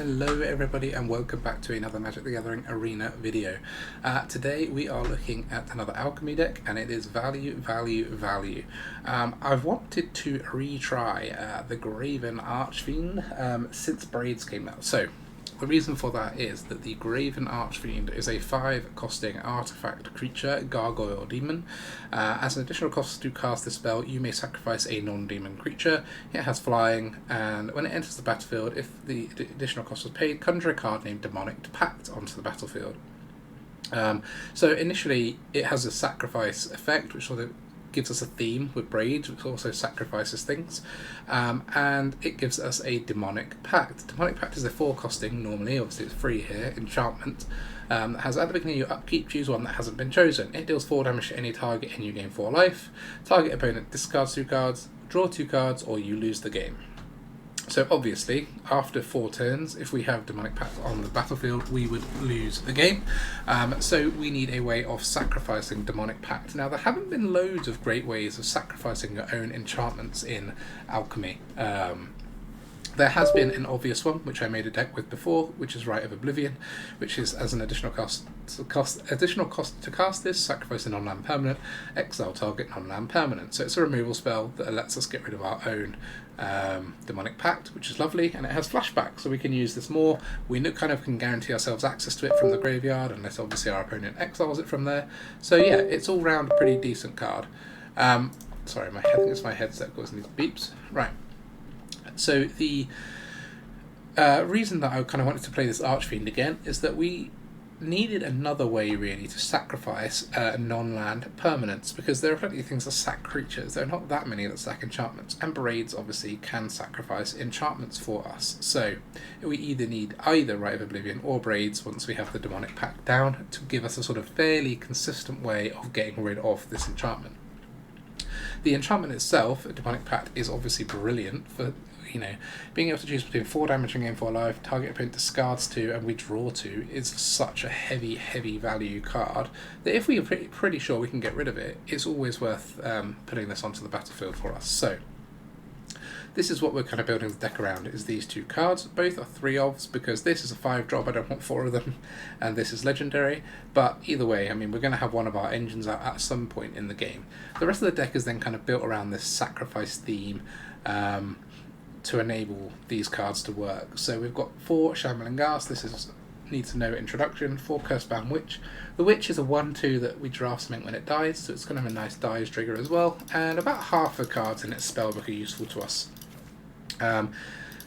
Hello everybody and welcome back to another Magic the Gathering Arena video. Today we are looking at another Alchemy deck and it is value. I've wanted to retry the Graven Archfiend since Braids came out. So the reason for that is that the Graven Archfiend is a 5 costing artifact creature, gargoyle or demon. As an additional cost to cast this spell, you may sacrifice a non-demon creature. It has flying, and when it enters the battlefield, if the additional cost was paid, conjure a card named Demonic Pact onto the battlefield. So initially it has a sacrifice effect, which sort of gives us a theme with Braids, which also sacrifices things, and it gives us a Demonic Pact. Demonic Pact is a 4 costing, normally, obviously it's free here, enchantment, that has at the beginning of your upkeep, choose one that hasn't been chosen. It deals 4 damage to any target and you gain 4 life. Target opponent discards 2 cards, draw 2 cards, or you lose the game. So obviously, after 4 turns, if we have Demonic Pact on the battlefield, we would lose the game. So we need a way of sacrificing Demonic Pact. Now, there haven't been loads of great ways of sacrificing your own enchantments in Alchemy. There has been an obvious one, which I made a deck with before, which is Rite of Oblivion, which is as an additional cost to cast this, sacrifice a non-land permanent, exile target non-land permanent. So it's a removal spell that lets us get rid of our own Demonic Pact, which is lovely, and it has flashback, so we can use this more. We kind of can guarantee ourselves access to it from the graveyard, unless obviously our opponent exiles it from there. So yeah, it's all round a pretty decent card. Sorry, I think it's my headset causing these beeps. Right. So the reason that I kind of wanted to play this Archfiend again is that we needed another way really to sacrifice non-land permanents, because there are plenty of things that sack creatures. There are not that many that sack enchantments, and Braids obviously can sacrifice enchantments for us. So we either need either Rite of Oblivion or Braids once we have the Demonic Pact down to give us a sort of fairly consistent way of getting rid of this enchantment. The enchantment itself, a Demonic Pact, is obviously brilliant for, being able to choose between 4 damage and gain 4 life, target opponent discards 2 and we draw 2 is such a heavy value card that if we are pretty sure we can get rid of it, it's always worth putting this onto the battlefield for us. So this is what we're kind of building the deck around, is these 2 cards. Both are 3-ofs, because this is a 5-drop, I don't want 4 of them, and this is legendary. But either way, I mean, we're going to have one of our engines out at some point in the game. The rest of the deck is then kind of built around this sacrifice theme to enable these cards to work. So we've got 4 Shambling Ghast, this is needs to know introduction, 4 Cursebound Witch. The Witch is a 1/2 that we draft something when it dies, so it's kind of a nice dies trigger as well, and about half the cards in its spellbook are useful to us.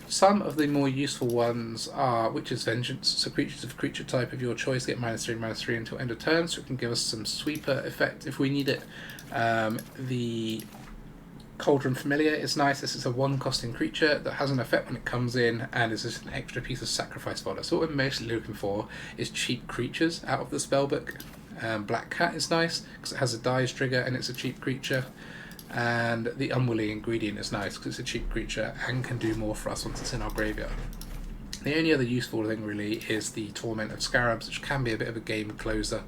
Some of the more useful ones are Witch's Vengeance, so creatures of creature type of your choice get -3/-3 until end of turn, so it can give us some sweeper effect if we need it. The Cauldron Familiar is nice. This is a 1 costing creature that has an effect when it comes in and is just an extra piece of sacrifice fodder. So what we're mostly looking for is cheap creatures out of the spellbook. Black Cat is nice because it has a dies trigger and it's a cheap creature. And the Unwilling Ingredient is nice because it's a cheap creature and can do more for us once it's in our graveyard. The only other useful thing really is the Torment of Scarabs, which can be a bit of a game closer.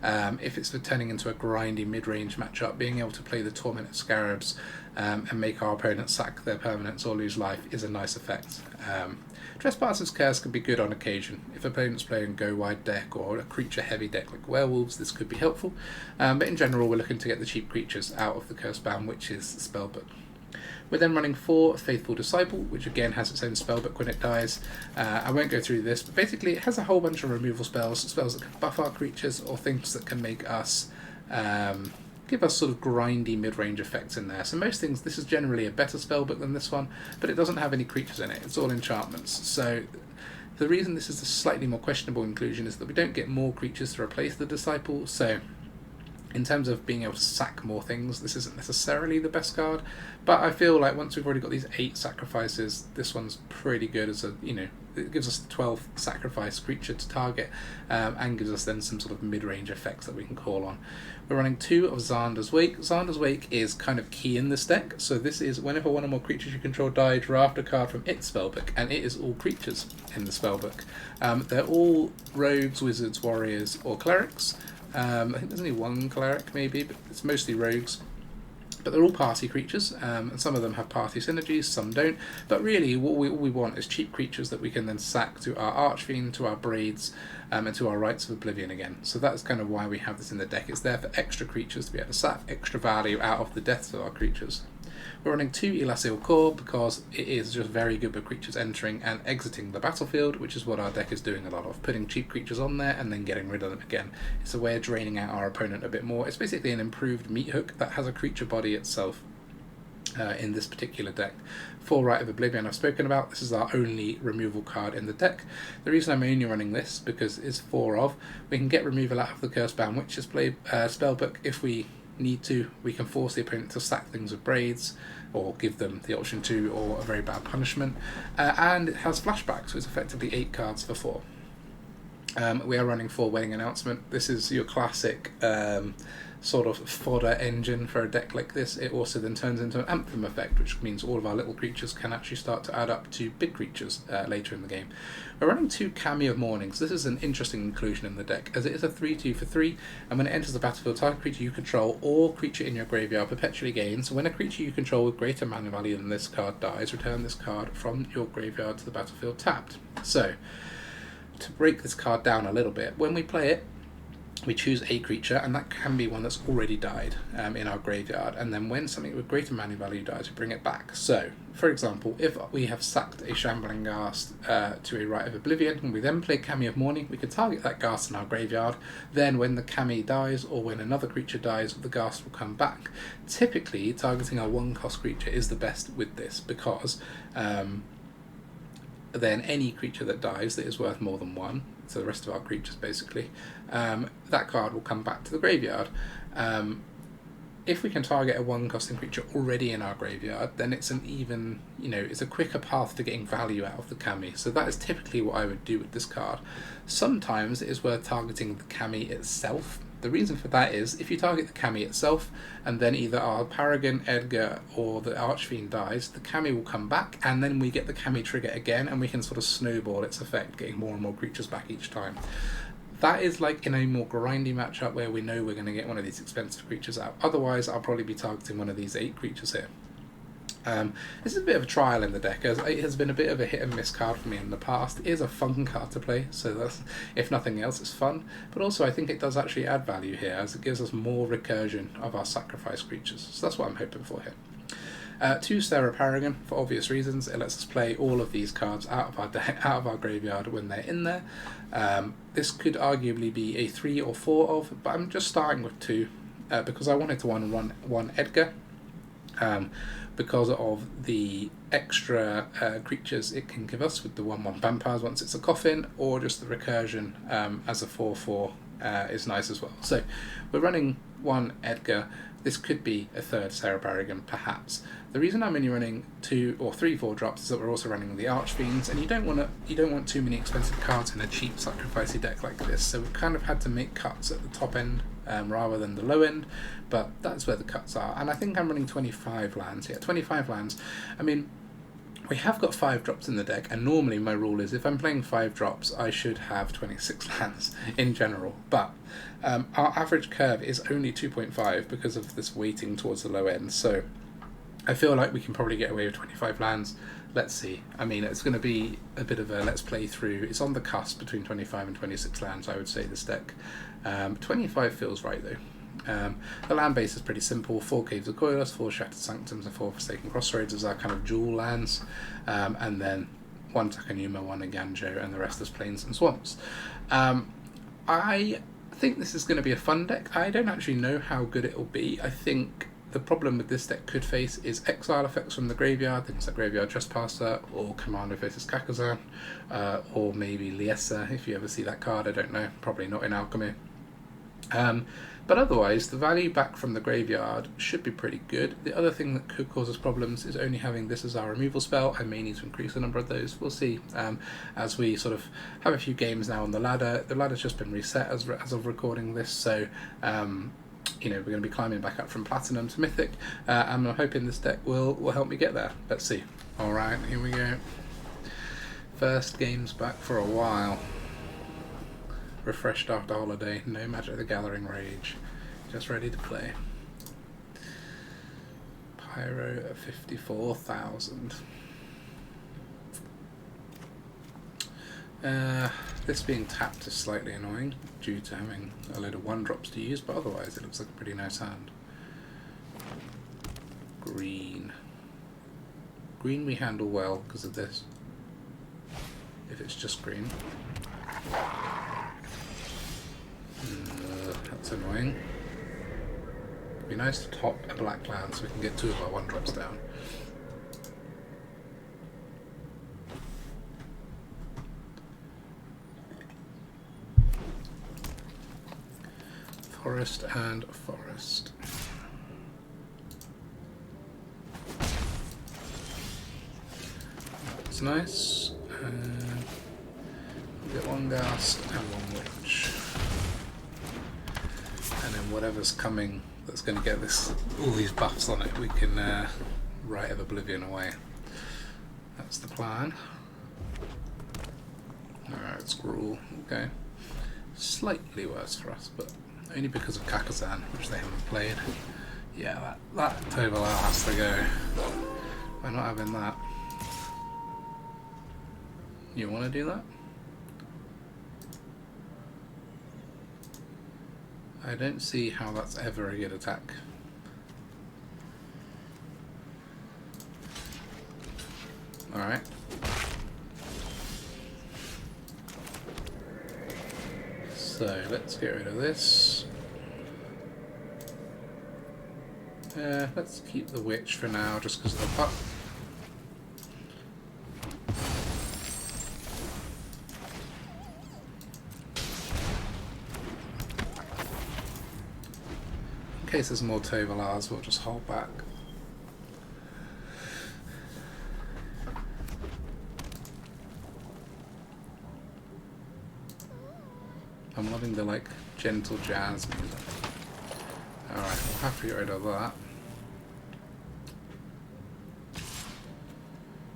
If it's turning into a grindy mid-range matchup, being able to play the Torment of Scarabs and make our opponent sack their permanents or lose life is a nice effect. Trespasser's Curse can be good on occasion. If opponents play a go-wide deck or a creature-heavy deck like Werewolves, this could be helpful. But in general, we're looking to get the cheap creatures out of the Cursebound Witch's spellbook. We're then running 4 Faithful Disciple, which again has its own spellbook when it dies. I won't go through this, but basically it has a whole bunch of removal spells that can buff our creatures or things that can make us give us sort of grindy mid-range effects in there. So most things, this is generally a better spellbook than this one, but it doesn't have any creatures in it. It's all enchantments. So the reason this is a slightly more questionable inclusion is that we don't get more creatures to replace the Disciple. So in terms of being able to sack more things, this isn't necessarily the best card, but I feel like once we've already got these 8 sacrifices, this one's pretty good as a, it gives us 12 sacrifice creature to target, and gives us then some sort of mid-range effects that we can call on. We're running 2 of Xander's Wake. Xander's Wake is kind of key in this deck, so this is whenever one or more creatures you control die, draft a card from its spellbook, and it is all creatures in the spellbook. They're all rogues, wizards, warriors, or clerics. I think there's only 1 cleric maybe, but it's mostly rogues. But they're all party creatures, and some of them have party synergies, some don't. But really, all we want is cheap creatures that we can then sack to our Archfiend, to our Braids, and to our Rites of Oblivion again. So that's kind of why we have this in the deck. It's there for extra creatures to be able to sack extra value out of the deaths of our creatures. We're running 2 Elas il-Kor because it is just very good with creatures entering and exiting the battlefield, which is what our deck is doing a lot of, putting cheap creatures on there and then getting rid of them again. It's a way of draining out our opponent a bit more. It's basically an improved meat hook that has a creature body itself in this particular deck. For Rite of Oblivion I've spoken about, this is our only removal card in the deck. The reason I'm only running this because it's 4 of, we can get removal out of the Cursebound Witch's spellbook if we need to. We can force the opponent to sack things with Braids, or give them the option to, or a very bad punishment. And it has flashback, so it's effectively 8 cards for 4. We are running 4 Wedding Announcement. This is your classic sort of fodder engine for a deck like this. It also then turns into an Anthem effect, which means all of our little creatures can actually start to add up to big creatures later in the game. We're running 2 Kami of Mourning, so this is an interesting inclusion in the deck, as it is a 3/2 for 3, and when it enters the battlefield, target creature you control or creature in your graveyard perpetually gains. So when a creature you control with greater mana value than this card dies, return this card from your graveyard to the battlefield tapped. So, to break this card down a little bit, when we play it, we choose a creature, and that can be one that's already died in our graveyard, and then when something with greater mana value dies, we bring it back. So, for example, if we have sacked a Shambling Ghast to a Rite of Oblivion, and we then play Kami of Mourning, we can target that Ghast in our graveyard. Then when the Kami dies, or when another creature dies, the Ghast will come back. Typically, targeting our 1-cost creature is the best with this, because then any creature that dies that is worth more than 1, so the rest of our creatures basically, that card will come back to the graveyard. If we can target a 1-costing creature already in our graveyard, then it's an even, it's a quicker path to getting value out of the Kami. So that is typically what I would do with this card. Sometimes it is worth targeting the Kami itself. The reason for that is, if you target the Kami itself, and then either our Paragon, Edgar, or the Archfiend dies, the Kami will come back, and then we get the Kami trigger again, and we can sort of snowball its effect, getting more and more creatures back each time. That is like in a more grindy matchup where we know we're going to get one of these expensive creatures out. Otherwise, I'll probably be targeting one of these 8 creatures here. This is a bit of a trial in the deck, as it has been a bit of a hit and miss card for me in the past. It is a fun card to play, so that's, if nothing else, it's fun. But also I think it does actually add value here, as it gives us more recursion of our sacrifice creatures. So that's what I'm hoping for here. 2 Serra Paragon, for obvious reasons. It lets us play all of these cards out of our deck, out of our graveyard when they're in there. This could arguably be a 3 or 4 of, but I'm just starting with 2 because I wanted to run one Edgar. Because of the extra creatures it can give us with the 1/1 vampires once it's a coffin, or just the recursion as a 4/4 is nice as well. So we're running 1 Edgar. This could be a 3rd Serra Paragon, perhaps. The reason I'm only running 2 or 3 4-drops is that we're also running the Archfiends, and you don't want too many expensive cards in a cheap sacrificey deck like this. So we've kind of had to make cuts at the top end rather than the low end, but that's where the cuts are. And I think I'm running 25 lands here. 25 lands. I mean, we have got 5 drops in the deck, and normally my rule is if I'm playing 5 drops, I should have 26 lands in general. But our average curve is only 2.5 because of this weighting towards the low end. So I feel like we can probably get away with 25 lands. Let's see. I mean, it's going to be a bit of a let's play through. It's on the cusp between 25 and 26 lands, I would say, this deck. 25 feels right, though. The land base is pretty simple. 4 Caves of Koilos, 4 Shattered Sanctums, and 4 Forsaken Crossroads as our kind of dual lands. And then 1 Takenuma, 1 Eiganjo, and the rest is plains and swamps. I think this is going to be a fun deck. I don't actually know how good it will be. I think the problem with this deck could face is exile effects from the graveyard, things like Graveyard Trespasser, or Commander faces Kakazan, or maybe Liesa, if you ever see that card. I don't know, probably not in Alchemy. But otherwise, the value back from the graveyard should be pretty good. The other thing that could cause us problems is only having this as our removal spell. I may need to increase the number of those. We'll see. As we sort of have a few games now on the ladder. The ladder's just been reset as of recording this, so we're going to be climbing back up from Platinum to Mythic, and I'm hoping this deck will help me get there. Let's see. Alright, here we go. First game's back for a while. Refreshed after holiday, no Magic the Gathering rage, just ready to play. Pyro at 54,000. This being tapped is slightly annoying due to having a load of 1-drops to use, but otherwise it looks like a pretty nice hand. Green. Green we handle well because of this. If it's just green. That's annoying. It'd be nice to top a black land so we can get 2 of our 1-drops down. Forest and forest. That's nice. We'll get 1 Ghast and 1 Witch. And then whatever's coming that's going to get this all these buffs on it, we can Rite of Oblivion away. That's the plan. Alright, it's Gruul. Okay. Slightly worse for us, but only because of Kakazan, which they haven't played. Yeah, that Toval has to go. We're not having that. You want to do that? I don't see how that's ever a good attack. Alright. So let's get rid of this. Let's keep the Witch for now just because of the pup. In case there's more Tovalars, we'll just hold back. I'm loving the like gentle jazz music. Alright, we'll have to get rid of that.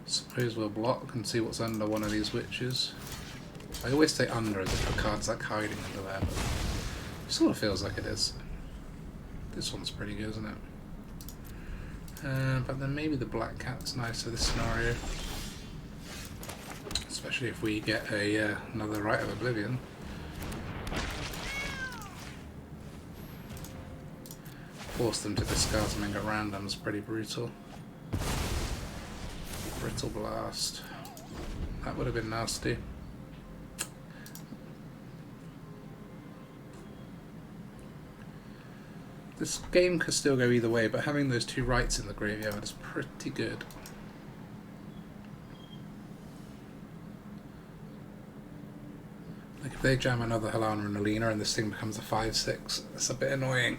Suppose we'll block and see what's under one of these witches. I always say under as if the card's like hiding under there, but it sort of feels like it is. This one's pretty good, isn't it? But then maybe the Black Cat's nice for this scenario. Especially if we get another Rite of Oblivion. Force them to discard something at random is pretty brutal. Brittle Blast. That would have been nasty. This game could still go either way, but having those 2 rights in the graveyard is pretty good. Like if they jam another Halana and Alina and this thing becomes a 5/6, it's a bit annoying.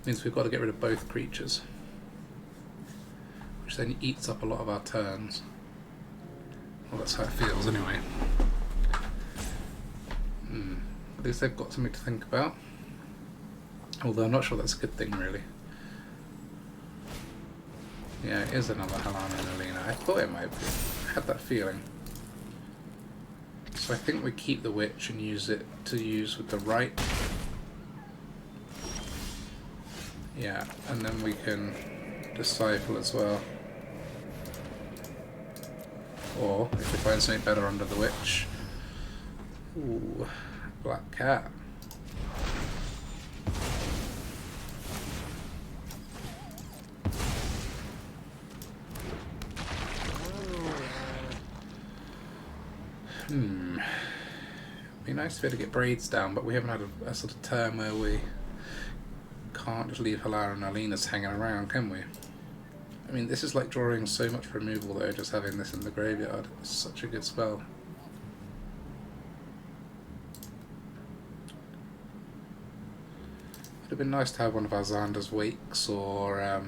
Means we've got to get rid of both creatures, which then eats up a lot of our turns. Well, that's how it feels anyway. At least they've got something to think about. Although I'm not sure that's a good thing, really. Yeah, it is another Halana and Alina. I thought it might be. I had that feeling. So I think we keep the Witch and use it to use with the right. Yeah, and then we can Disciple as well. Or if we find something better under the Witch. Ooh, Black Cat. Be nice to be able to get Braids down, but we haven't had a sort of turn where we can't just leave Halana and Alina's hanging around, can we? I mean, this is like drawing so much removal though, just having this in the graveyard. It's such a good spell. Would have been nice to have one of our Xander's Wakes or a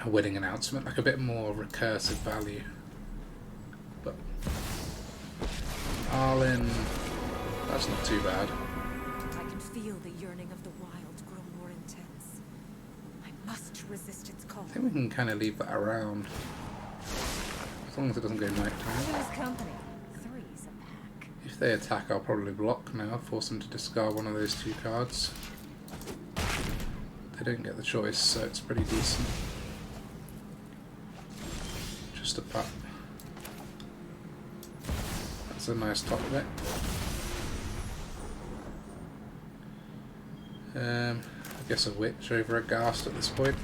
wedding announcement, like a bit more recursive value. But Arlen, that's not too bad. I can feel the yearning of the wild grow more intense. I must resist its call. I think we can kind of leave that around, as long as it doesn't go nighttime. Company. Three's a pack. If they attack, I'll probably block now, force them to discard one of those 2 cards. They don't get the choice, so it's pretty decent. Just a pup. That's a nice top of it. I guess a witch over a ghast at this point.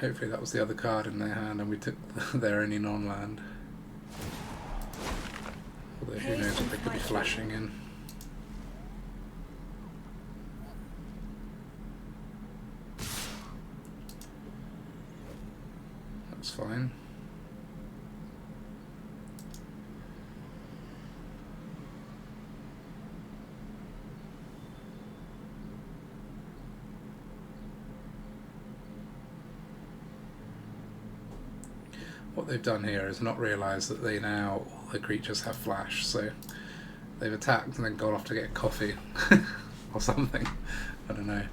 Hopefully that was the other card in their hand and we took their only non-land. Although who knows what they could be flashing in. That's fine. What they've done here is not realise that they now, all the creatures have flash, so they've attacked and then gone off to get coffee or something. I don't know.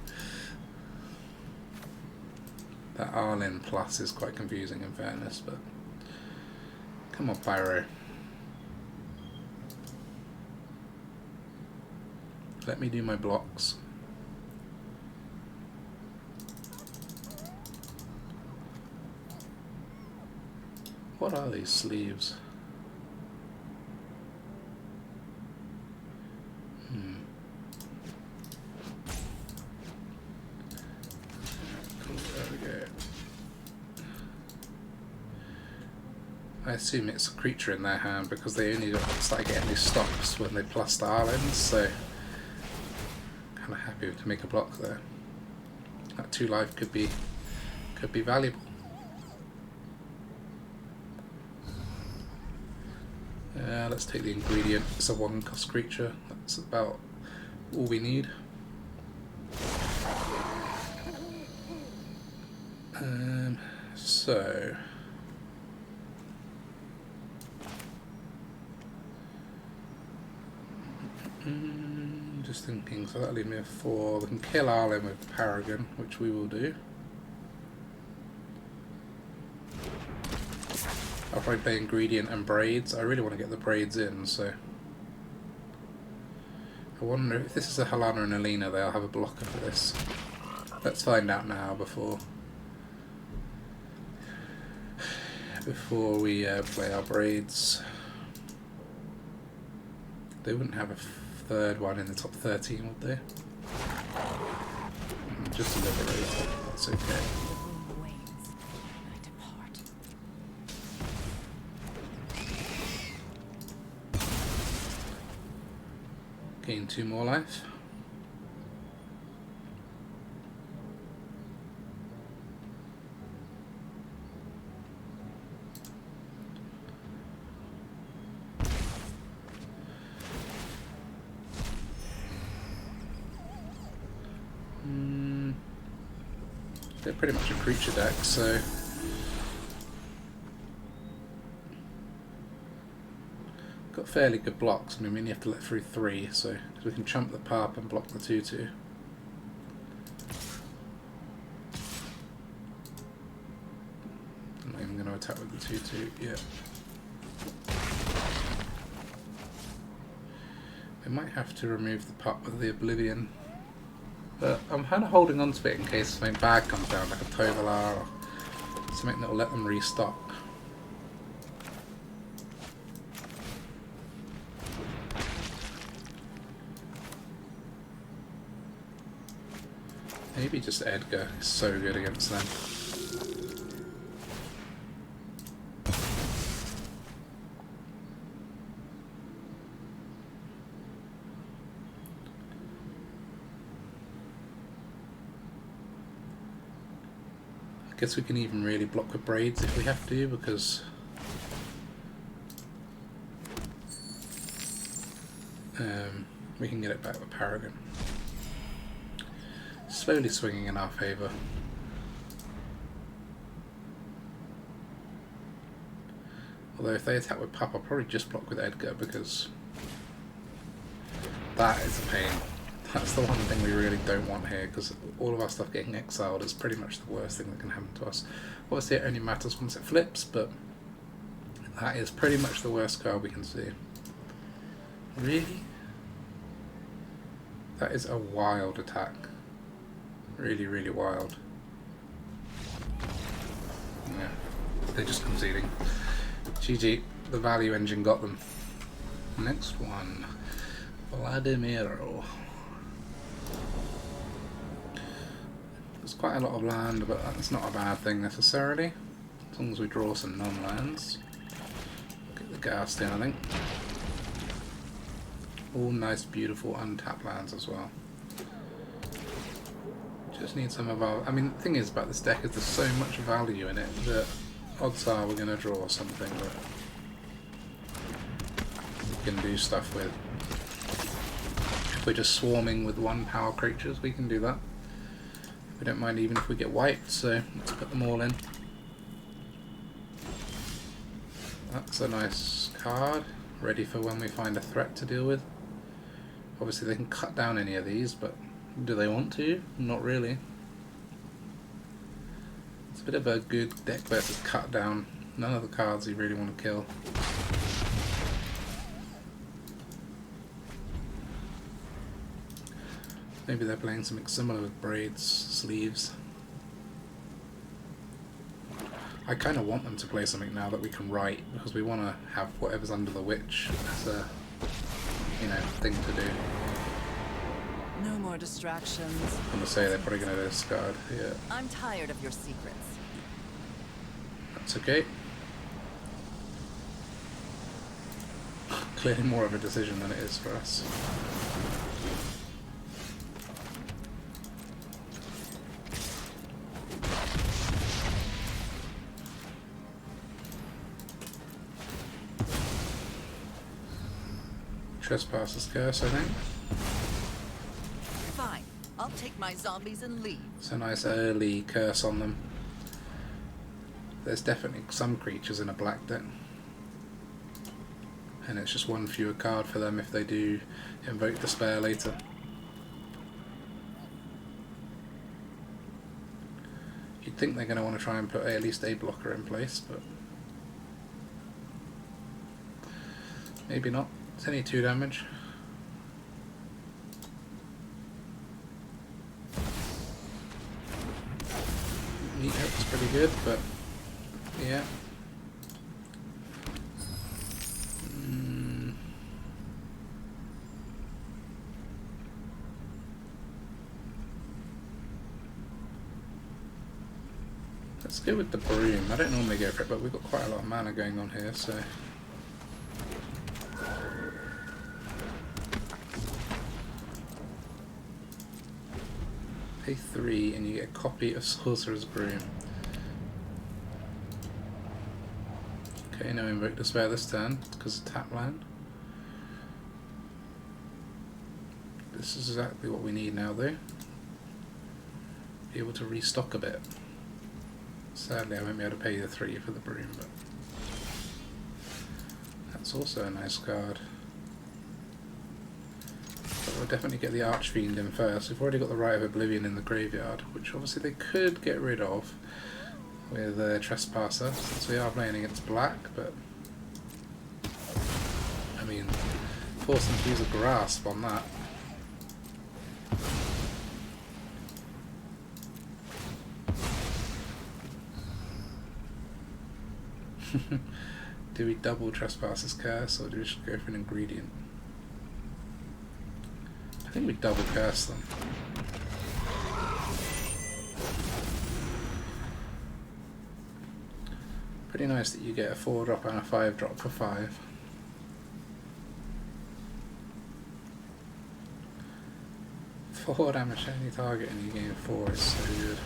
That Arlen plus is quite confusing in fairness, but come on, Pyro. Let me do my blocks. What are these sleeves? Cool, there we go. I assume it's a creature in their hand because they only start getting these stops when they plus the islands, so kind of happy to make a block there. That 2 life could be valuable. Let's take the ingredient. It's a 1-cost creature. That's about all we need. So just thinking. So that'll leave me with 4. We can kill Arlen with Paragon, which we will do. I'll probably play ingredient and braids. I really want to get the braids in, so I wonder if this is a Helena and Alina, they'll have a blocker for this. Let's find out now before we play our braids. They wouldn't have a 3rd one in the top 13, would they? Just a liberator, that's okay. Gain 2 more life. They're pretty much a creature deck, so got fairly good blocks. I mean, we only have to let through 3, so we can chump the pup and block the 2/2. I'm not even going to attack with the 2/2 yet. I might have to remove the pup with the Oblivion, but I'm kind of holding on to it in case something bad comes down, like a Tovolar or something that will let them restock. Maybe just Edgar is so good against them. I guess we can even really block with braids if we have to, because we can get it back with Paragon. Slowly swinging in our favour. Although if they attack with Pup, I'll probably just block with Edgar, because that is a pain. That's the one thing we really don't want here, because all of our stuff getting exiled is pretty much the worst thing that can happen to us. Obviously it only matters once it flips, but That is pretty much the worst card we can see. Really? That is a wild attack. Really, really wild. Yeah, they're just conceding. GG, the value engine got them. Next one, Vladimiro. There's quite a lot of land, but that's not a bad thing necessarily, as long as we draw some non-lands. Get the Ghast in, I think. All nice, beautiful, untapped lands as well. Just need some of our... I mean, the thing is about this deck is there's so much value in it that odds are we're going to draw something that we can do stuff with. If we're just swarming with 1 power creatures, we can do that. We don't mind even if we get wiped, so let's put them all in. That's a nice card, ready for when we find a threat to deal with. Obviously they can cut down any of these, but do they want to? Not really. It's a bit of a good deck versus cut down. None of the cards you really want to kill. Maybe they're playing something similar with Braids, sleeves. I kind of want them to play something now that we can write, because we want to have whatever's under the witch as a, you know, thing to do. No more distractions. I'm gonna say they're probably gonna discard. Yeah. I'm tired of your secrets. That's okay. Clearly more of a decision than it is for us. Trespasser's Curse, I think. Fine. I'll take my zombies and leave. It's a nice early curse on them. There's definitely some creatures in a black deck. And it's just 1 fewer card for them if they do invoke Despair later. You'd think they're going to want to try and put at least a blocker in place, but maybe not. It's only 2 damage. Meat Hook's pretty good, but yeah. Let's go with the Broom. I don't normally go for it, but we've got quite a lot of mana going on here, so... Pay 3 and you get a copy of Sorcerer's Broom. Okay, no Invoke Despair this turn, because of tap land. This is exactly what we need now though. Be able to restock a bit. Sadly I won't be able to pay the 3 for the Broom, but that's also a nice card. But we'll definitely get the Archfiend in first. We've already got the Rite of Oblivion in the graveyard, which obviously they could get rid of with Trespasser, since we are playing against black, but I mean, force them to use a Grasp on that. Do we double Trespasser's Curse, or do we just go for an ingredient? I think we double curse them. Pretty nice that you get a 4-drop and a 5-drop for 5. Four damage to any target and you gain 4 is so good.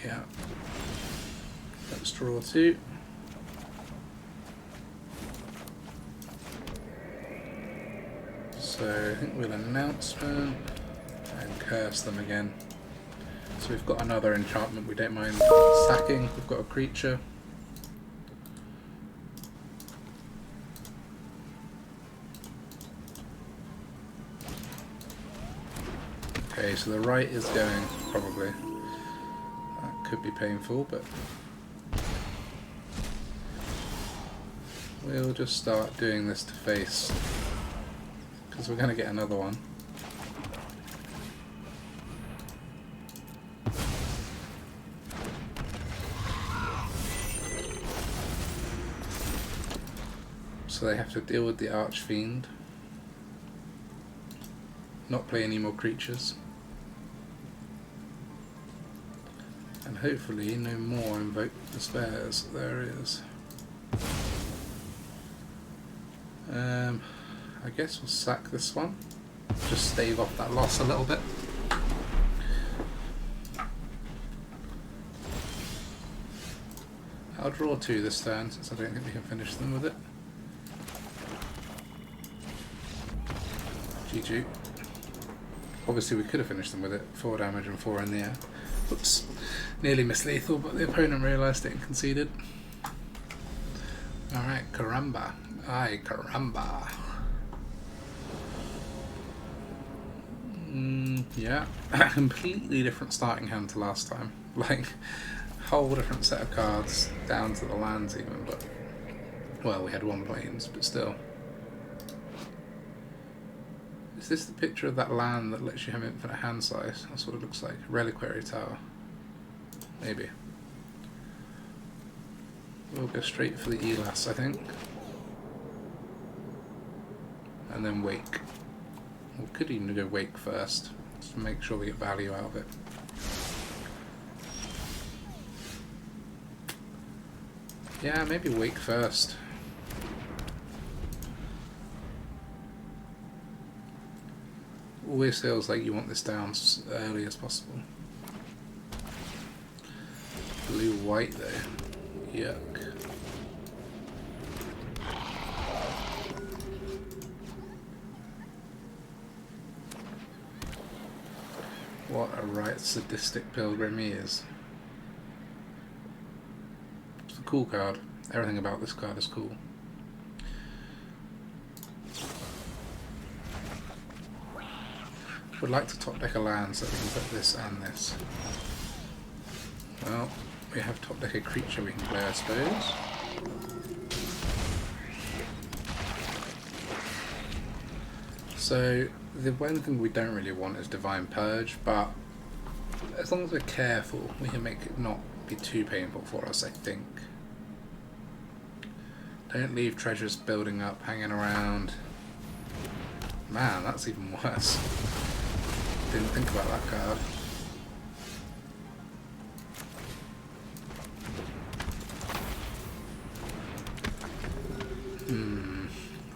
Yeah. Let's draw 2. So I think we'll Announcement and curse them again. So we've got another enchantment we don't mind sacking. We've got a creature. Okay, so the right is going, probably. That could be painful, but we'll just start doing this to face, because we're going to get another one. So they have to deal with the Archfiend, not play any more creatures, and hopefully no more Invoke Despairs. There it is. I guess we'll sack this one, just stave off that loss a little bit. I'll draw 2 this turn since I don't think we can finish them with it. GG. Obviously we could have finished them with it, 4 damage and 4 in the air. Oops, nearly missed lethal, but the opponent realised it and conceded. Alright, caramba. Ay, caramba. Yeah, a completely different starting hand to last time. Like, whole different set of cards, down to the lands even, but... Well, we had 1 plains, but still. Is this the picture of that land that lets you have infinite hand size? That's what it looks like. Reliquary Tower. Maybe. We'll go straight for the Elas, I think. And then Wake. We could even go Wake first, just to make sure we get value out of it. Yeah, maybe Wake first. Always feels like you want this down as early as possible. Blue-white though. Yuck. What a right Sadistic Pilgrim he is. It's a cool card. Everything about this card is cool. Would like to top deck a land so we can put this and this. Well, we have top deck a creature we can play, I suppose. So the one thing we don't really want is Divine Purge, but as long as we're careful, we can make it not be too painful for us, I think. Don't leave treasures building up, hanging around. Man, that's even worse. Didn't think about that card.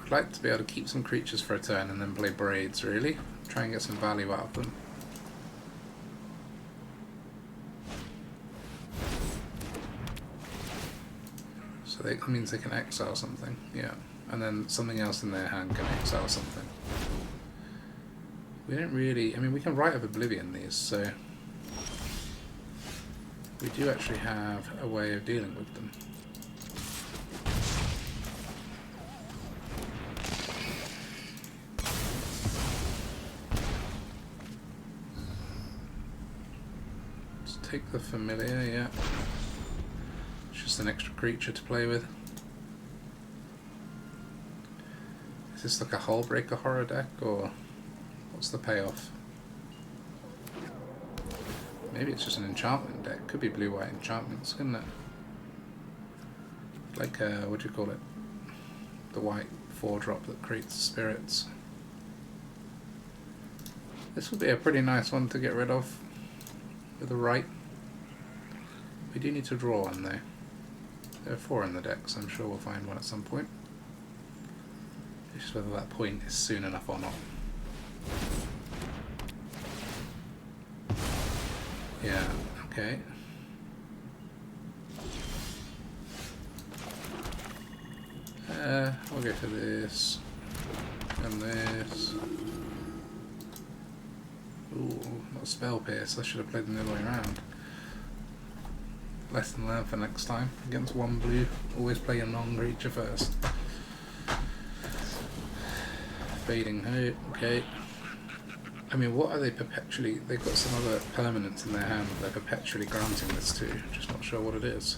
I'd like to be able to keep some creatures for a turn and then play Braids, really. Try and get some value out of them. So that means they can exile something, yeah. And then something else in their hand can exile something. We don't really... I mean, we can Rite of Oblivion these, so... We do actually have a way of dealing with them. Let's take the Familiar, yeah. It's just an extra creature to play with. Is this like a Hullbreaker horror deck, or... What's the payoff? Maybe it's just an enchantment deck. Could be blue-white enchantments, couldn't it? Like, what do you call it? The white 4-drop that creates spirits. This would be a pretty nice one to get rid of with a right. We do need to draw one though. There are 4 in the deck, so I'm sure we'll find one at some point. It's just whether that point is soon enough or not. Yeah, okay. We'll go for this and this. Ooh, not Spell Pierce. I should have played them the other way around. Lesson learned for next time. Against 1 blue, always play a non-creature first. Fading Hope, okay. I mean, what are they perpetually... They've got some other permanents in their hand they're perpetually granting this to. Just not sure what it is.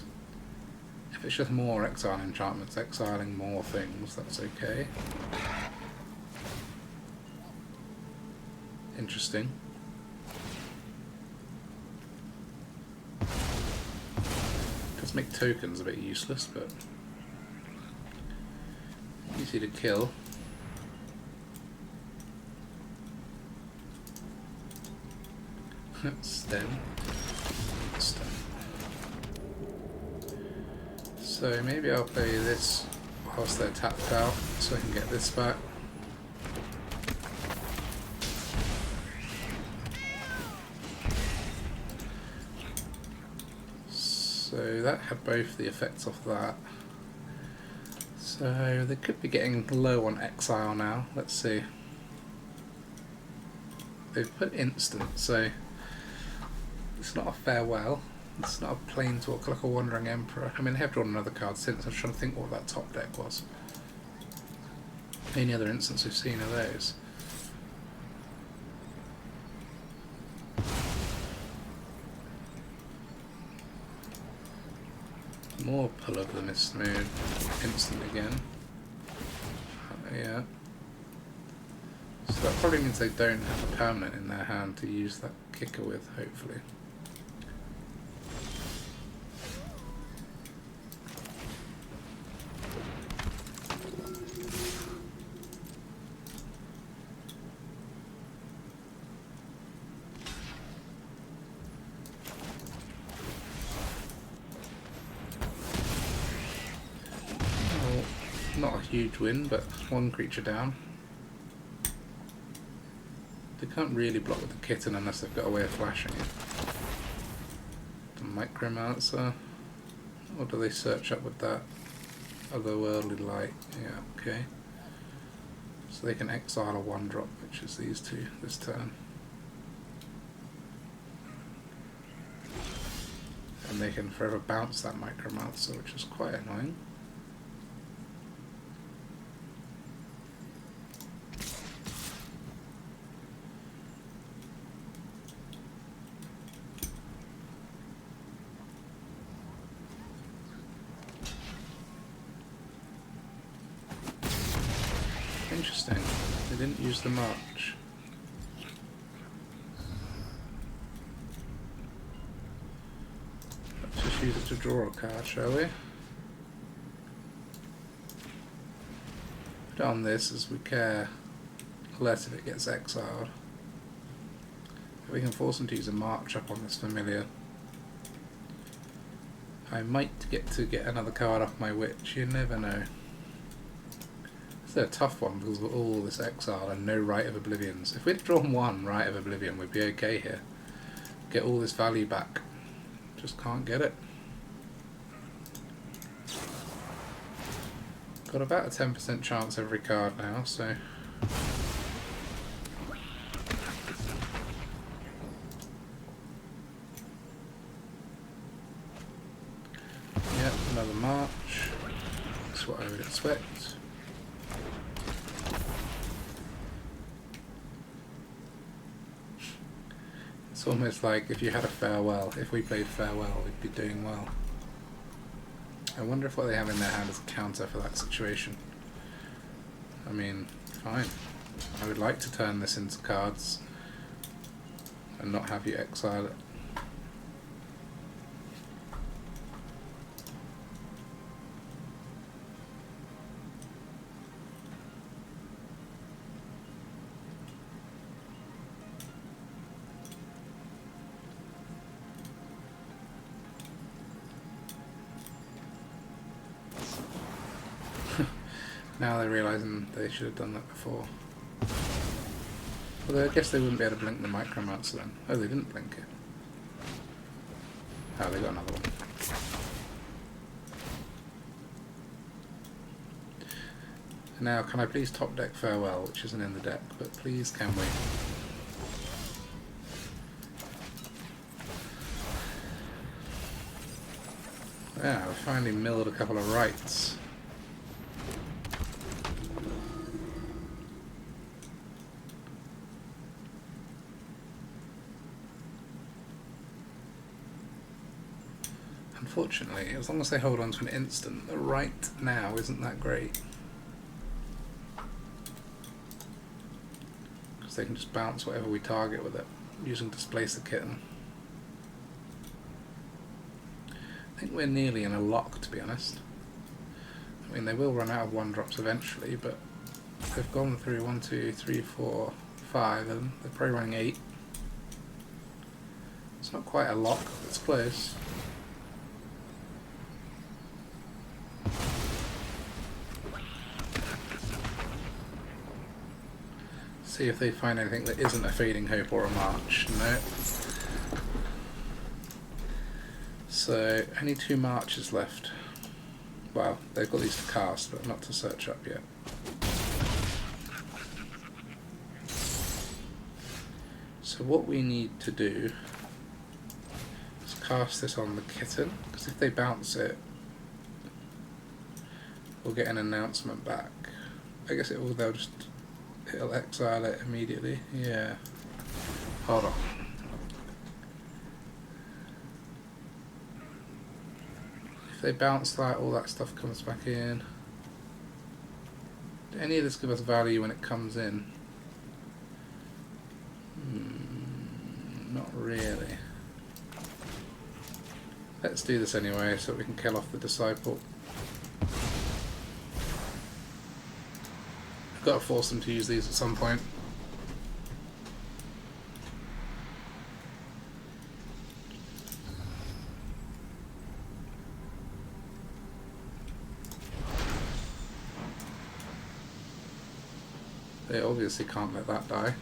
If If it's just more exile enchantments, exiling more things, that's okay. Interesting. Does make tokens a bit useless, but easy to kill. Stem. So maybe I'll play this whilst they're tapped out, so I can get this back. So that had both the effects of that. So they could be getting low on exile now. Let's see. They've put instant, so it's not a farewell. It's not a planeswalker like a Wandering Emperor. I mean, they have drawn another card since. I was trying to think what that top deck was. Any other instance we've seen of those? More Pull of the Mist Moon. Instant again. Yeah. So that probably means they don't have a permanent in their hand to use that kicker with, hopefully. Not a huge win, but one creature down. They can't really block with the kitten unless they've got a way of flashing it. The Micromancer. Or do they search up with that otherworldly light? Yeah, okay. So they can exile a 1-drop, which is these two this turn. And they can forever bounce that Micromancer, which is quite annoying. Interesting. They didn't use the march. Let's just use it to draw a card, shall we? Put it on this as we care less if it gets exiled. If we can force them to use a march up on this familiar. I might get another card off my witch, you never know. It's a tough one because of all this exile and no Rite of Oblivions. If we'd drawn one Rite of Oblivion, we'd be okay here. Get all this value back. Just can't get it. Got about a 10% chance every card now, so... Yep, another march. That's what I would expect. It's almost like if you had a farewell, if we played farewell, we'd be doing well. I wonder if what they have in their hand is a counter for that situation. I mean, fine. I would like to turn this into cards and not have you exile it. Now they're realising they should have done that before. Although I guess they wouldn't be able to blink the Micromancer then. Oh, they didn't blink it. Oh, they got another one. Now, can I please top deck Farewell, which isn't in the deck, but please can we? Yeah, we finally milled a couple of rights. Unfortunately, as long as they hold on to an instant, the right now isn't that great. Because they can just bounce whatever we target with it, using Displace the Kitten. I think we're nearly in a lock, to be honest. I mean, they will run out of 1-drops eventually, but they've gone through 1, 2, 3, 4, 5, and they're probably running 8. It's not quite a lock, but it's close. See if they find anything that isn't a Fading Hope or a March. No. So, only 2 marches left. Well, they've got these to cast, but not to search up yet. So what we need to do is cast this on the kitten, because if they bounce it, we'll get an announcement back. I guess it'll exile it immediately. Yeah. Hold on. If they bounce that, all that stuff comes back in. Do any of this give us value when it comes in? Not really. Let's do this anyway so we can kill off the Disciple. I've got to force them to use these at some point. They obviously can't let that die.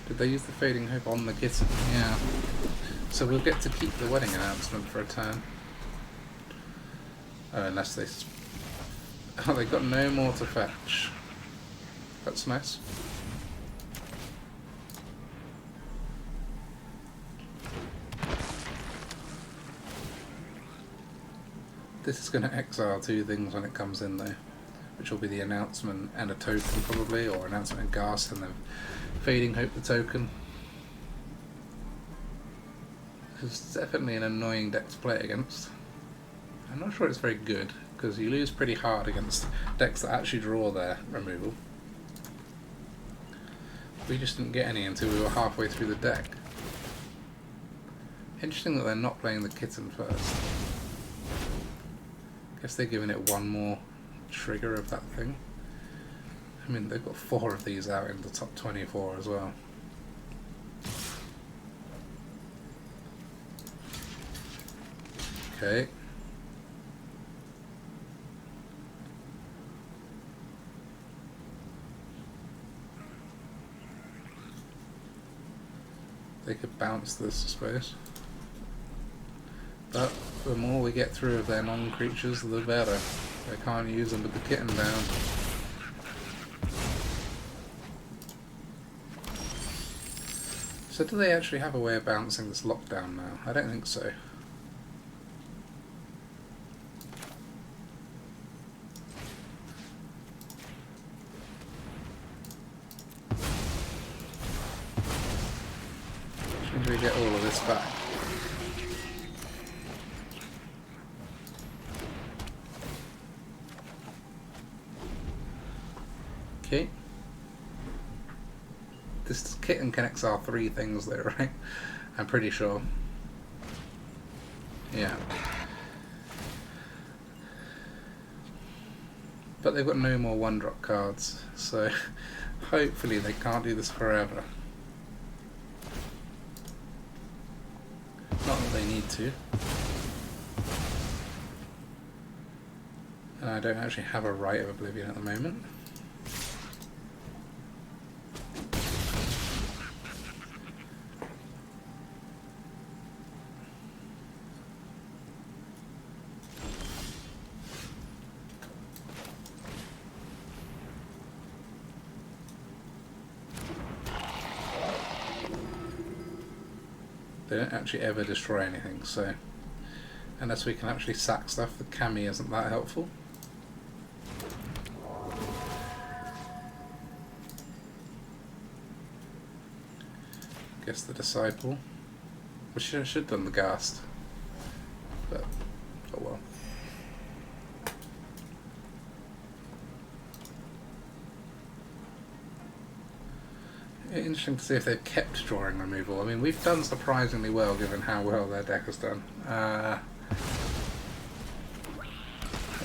Did they use the Fading Hope on the kitten? Yeah. So we'll get to keep the wedding announcement for a turn. Unless they... Oh, they've got no more to fetch. That's nice. This is going to exile 2 things when it comes in though, which will be the announcement and a token probably, or announcement and Ghast and then Fading Hope the token. This is definitely an annoying deck to play against. I'm not sure it's very good, because you lose pretty hard against decks that actually draw their removal. We just didn't get any until we were halfway through the deck. Interesting that they're not playing the kitten first. Guess they're giving it one more trigger of that thing. I mean, they've got 4 of these out in the top 24 as well. Okay. They could bounce this, I suppose. But the more we get through of their non-creatures, the better. They can't use them with the kitten down. So do they actually have a way of bouncing this lockdown now? I don't think so. Which means we get all of this back. Okay. This kitten can exile 3 things though, right? I'm pretty sure. Yeah. But they've got no more 1-drop cards, so hopefully they can't do this forever. Not that they need to. And I don't actually have a Rite of Oblivion at the moment. They don't actually ever destroy anything, so unless we can actually sack stuff, the Kami isn't that helpful. Guess the Disciple. We should have done the Ghast. But, oh well. Interesting to see if they've kept drawing removal. I mean, we've done surprisingly well given how well their deck has done. Are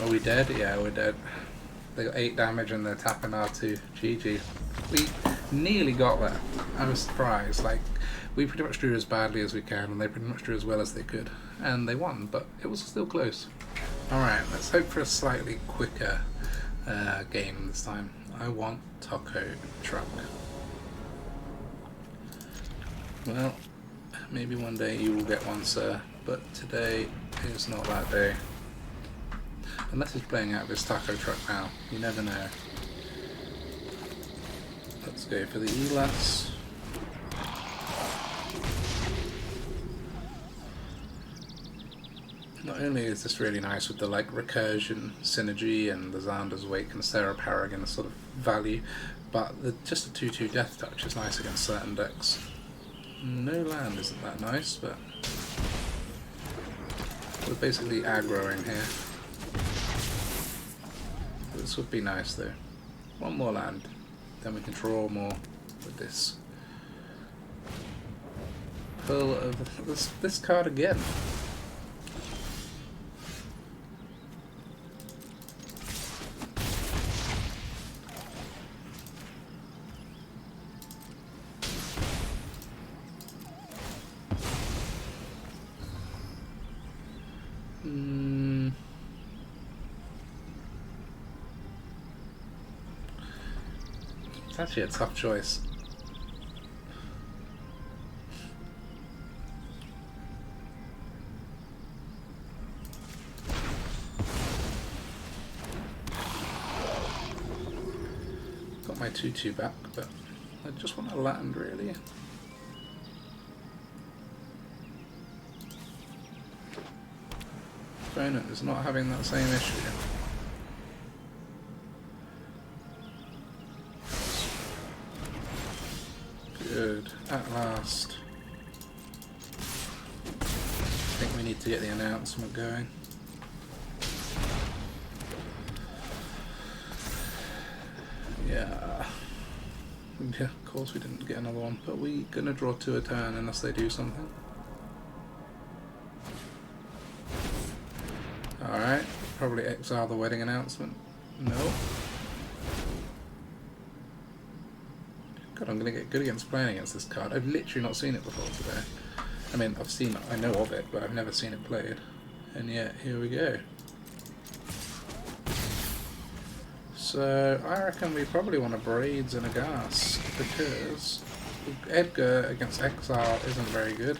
we dead? Yeah, we're dead. They got 8 damage and they're tapping R2. GG. We nearly got there. I was surprised. Like, we pretty much drew as badly as we can and they pretty much drew as well as they could. And they won, but it was still close. Alright, let's hope for a slightly quicker game this time. I want Taco Truck. Well, maybe one day you will get one, sir, but today is not that day. Unless he's playing out of his taco truck now, you never know. Let's go for the Elas. Not only is this really nice with the like recursion synergy and the Xander's Wake and Serra Paragon sort of value, but just a 2/2 Death Touch is nice against certain decks. No land isn't that nice, but we're basically aggroing here. This would be nice though. One more land, then we can draw more with this. Pearl of this card again. It's actually a tough choice. Got my 2/2 back, but I just want to land really. Opponent is not having that same issue. Good, at last. I think we need to get the announcement going. Yeah, of course we didn't get another one, but we're gonna draw 2 a turn unless they do something. Alright, probably exile the wedding announcement. No. God, I'm gonna get good against playing against this card. I've literally not seen it before today. I mean, I know of it, but I've never seen it played. And yet, here we go. So, I reckon we probably want a Braids and a Ghast, because Edgar against Exile isn't very good.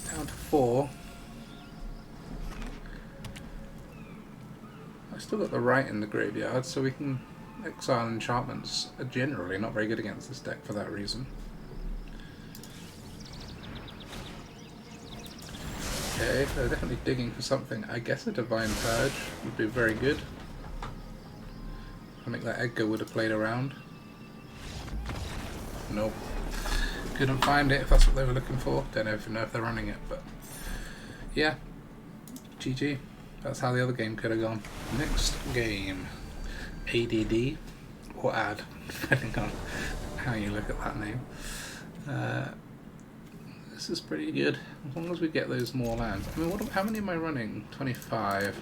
Down to 4. I still got the Rite in the graveyard, so we can exile enchantments are generally not very good against this deck for that reason. Okay, they're definitely digging for something. I guess a Divine Purge would be very good. I think that Edgar would have played around. Nope. Couldn't find it if that's what they were looking for. Don't even know if they're running it, but yeah. GG. That's how the other game could have gone. Next game. ADD or AD, depending on how you look at that name. This is pretty good, as long as we get those more lands. I mean, how many am I running? 25.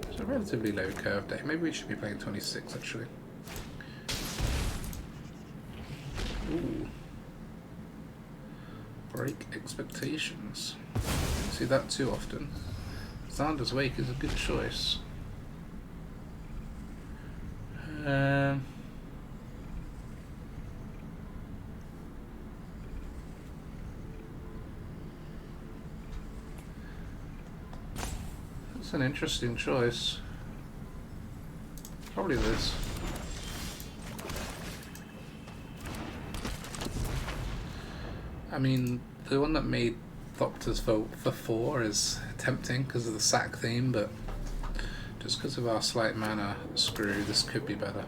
It's a relatively low curve deck. Maybe we should be playing 26 actually. Ooh. Break expectations. Don't see that too often. Xander's Wake is a good choice. That's an interesting choice. Probably this. I mean, the one that made Thopters for 4 is tempting because of the sack theme, but just because of our slight mana screw, this could be better.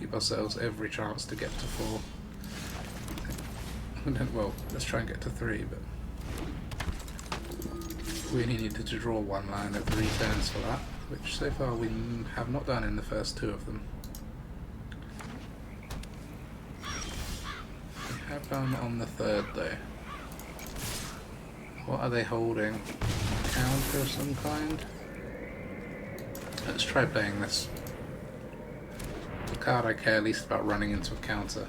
Give ourselves every chance to get to 4. Well, let's try and get to 3, but we only needed to draw 1 line at 3 turns for that, which so far we have not done in the first 2 of them. We have done on the 3rd though. What are they holding? Counter of some kind? Let's try playing this. The card I care least about running into a counter.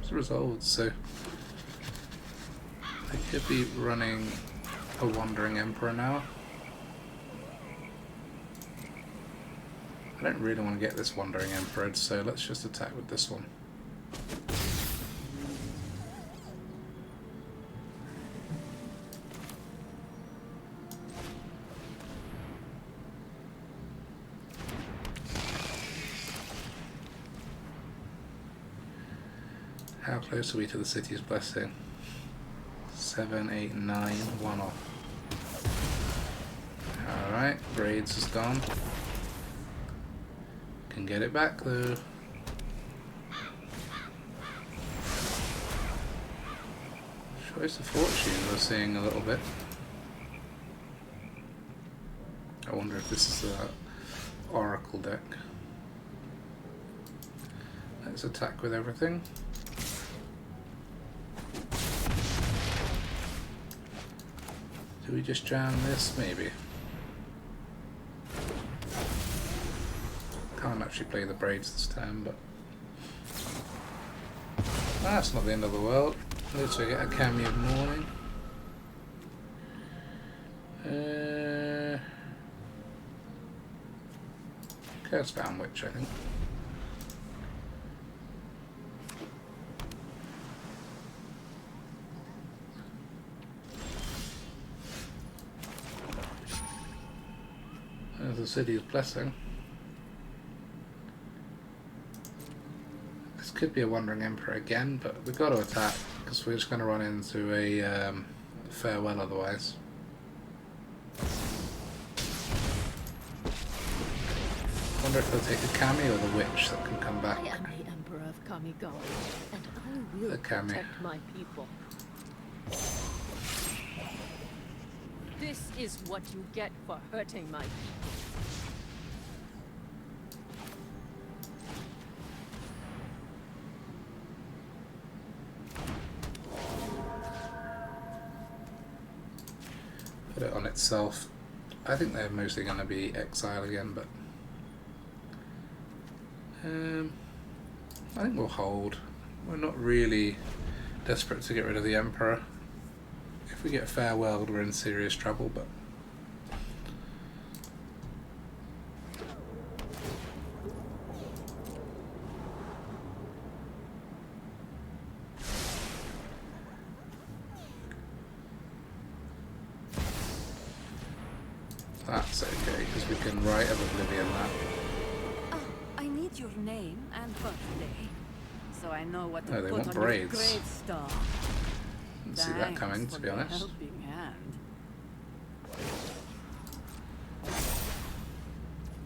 It's resolved, so they could be running a Wandering Emperor now. I don't really want to get this Wandering Emperor, so let's just attack with this one. How close are we to the city's blessing? 7, 8, 9, 1 off. Alright, Braids is gone. Can get it back though. Choice of Fortune we're seeing a little bit. I wonder if this is the Oracle deck. Let's attack with everything. Do we just jam this, maybe? Can't actually play the Braids this time, but that's not the end of the world. At least we get a Kami of Mourning. Cursebound Witch, I think. There's the city's blessing. This could be a Wandering Emperor again, but we've got to attack because we're just going to run into a farewell otherwise. I wonder if they'll take the Kami or the Witch that can come back. I am the Emperor of Kamigawa, and I will The Kami. protect my people. This is what you get for hurting my people. Put it on itself. I think they're mostly going to be exile again, but I think we'll hold. We're not really desperate to get rid of the Emperor. If we get farewelled, we're in serious trouble, but that's okay, because we can Rite of Oblivion that. I need your name and birthday, so I know what to they put want on Braids. your grave star. Didn't see that coming, to be honest. Helping hand.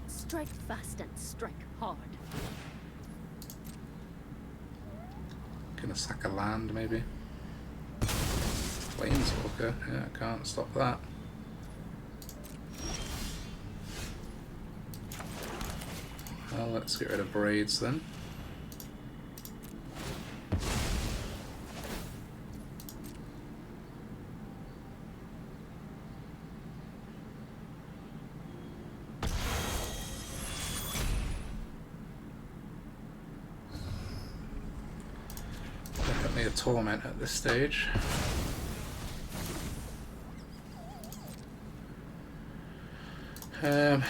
Strike fast and strike hard. Gonna sack a land, maybe. Planeswalker, yeah, I can't stop that. Well, let's get rid of Braids then. Definitely a torment at this stage.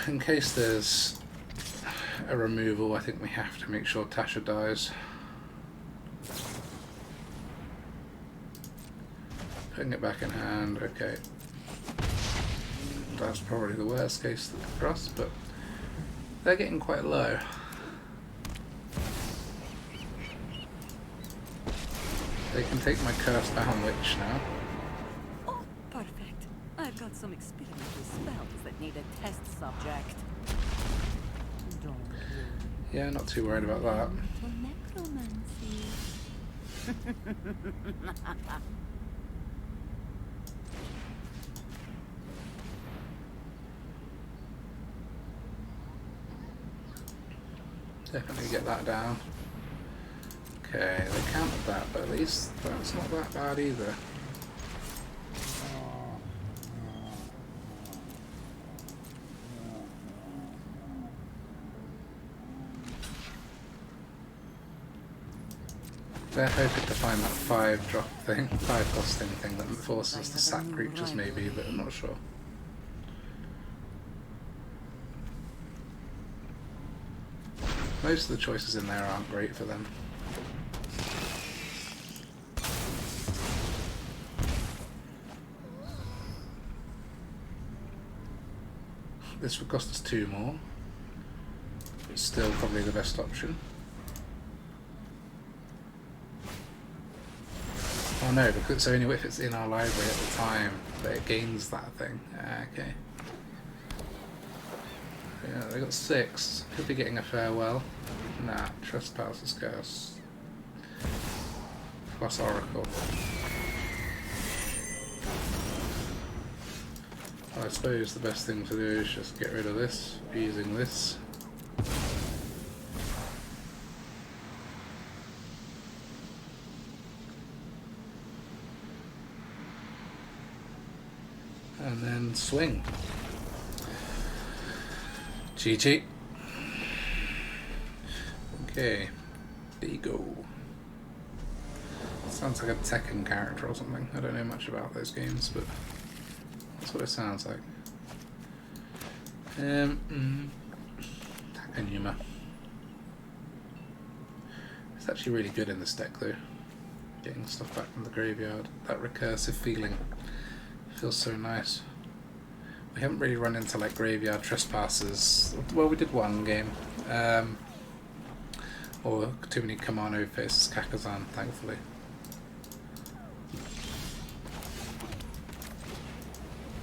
In case there's a removal, I think we have to make sure Tasha dies. Putting it back in hand, okay. That's probably the worst case for us, but they're getting quite low. They can take my Cursebound Witch now. Oh, perfect. I've got some experimental spells that need a test subject. Don't worry. Yeah, not too worried about that. To necromancy. Definitely get that down. Okay, they countered that, but at least that's not that bad either. They're hoping to find that 5-drop thing, 5-costing thing that forces us to sack creatures maybe, but I'm not sure. Most of the choices in there aren't great for them. This would cost us 2 more. It's still probably the best option. Oh no, because it's only if it's in our library at the time that it gains that thing. Okay. Yeah, they got 6. Could be getting a farewell. Nah, Trespasser's Curse. Plus Oracle. I suppose the best thing to do is just get rid of this using this. And then swing. GG. Okay, there you go. Sounds like a Tekken character or something. I don't know much about those games, but that's what it sounds like. Takenuma. It's actually really good in this deck though. Getting stuff back from the graveyard. That recursive feeling feels so nice. We haven't really run into like graveyard trespassers. Well, we did one game. Or too many Kamano versus Kakazan, thankfully.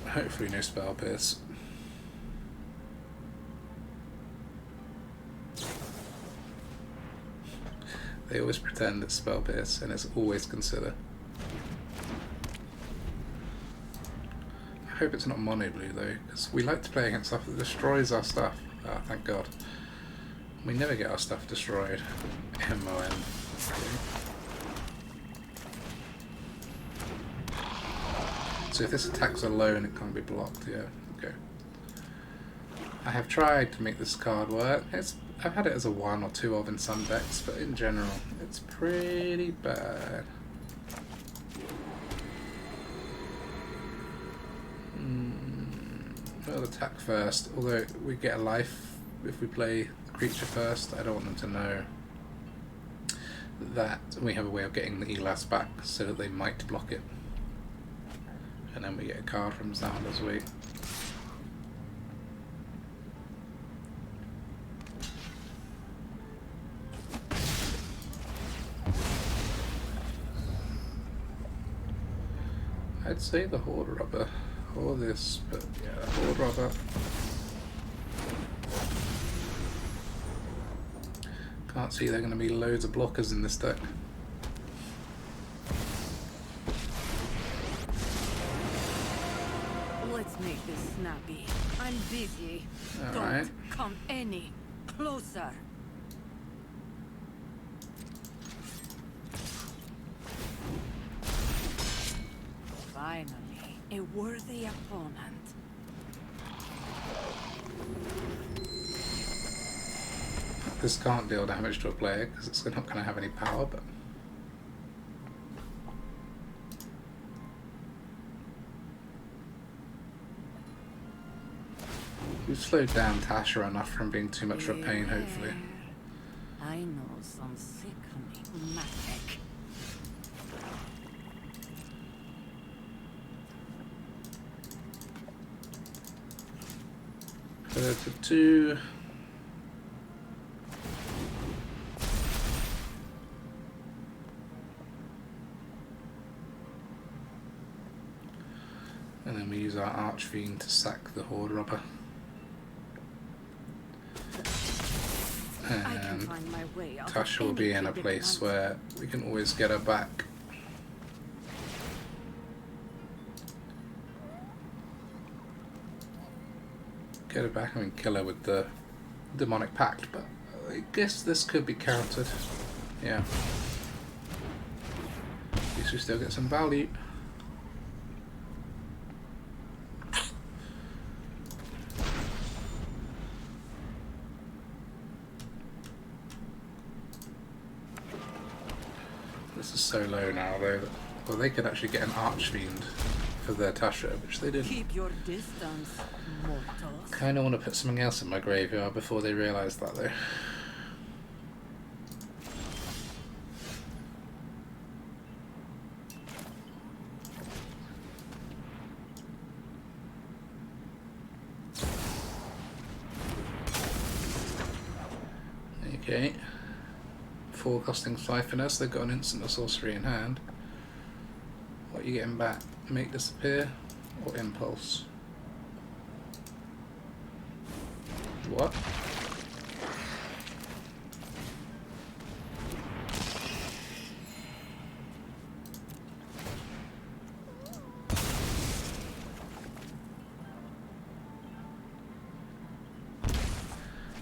Hopefully no Spell Pierce. They always pretend it's Spell Pierce and it's always Consider. I hope it's not mono blue though, because we like to play against stuff that destroys our stuff. Ah, thank God. We never get our stuff destroyed. MON. So if this attacks alone, it can't be blocked. Yeah, okay. I have tried to make this card work. I've had it as a 1 or 2 of in some decks, but in general, it's pretty bad. We'll attack first, although we get a life if we play the creature first. I don't want them to know that we have a way of getting the Elas back so that they might block it. And then we get a card from Xander's way. I'd say the Horde Rubber or this, but yeah, Horde Rubber. Can't see there are going to be loads of blockers in this deck. Let's make this snappy. I'm busy. Alright. Don't come any closer. Finally, a worthy opponent. This can't deal damage to a player because it's not going to have any power, but we've slowed down Tasha enough from being too much of a pain, hopefully. I know some sickening magic. To 2. we use our Archfiend to sack the Horde Robber. And find my way out of Tasha will any be in a place predicament. where we can always get her back. Get her back, I mean kill her with the Demonic Pact, but I guess this could be countered. Yeah. At least we still get some value. This is so low now though. Well, they could actually get an Archfiend for their Tasha, which they didn't. Keep your distance, mortals. Kind of want to put something else in my graveyard before they realise that though. Okay. 4 costing Siphoner, they've got an instant or sorcery in hand. What are you getting back? Make disappear or impulse? What?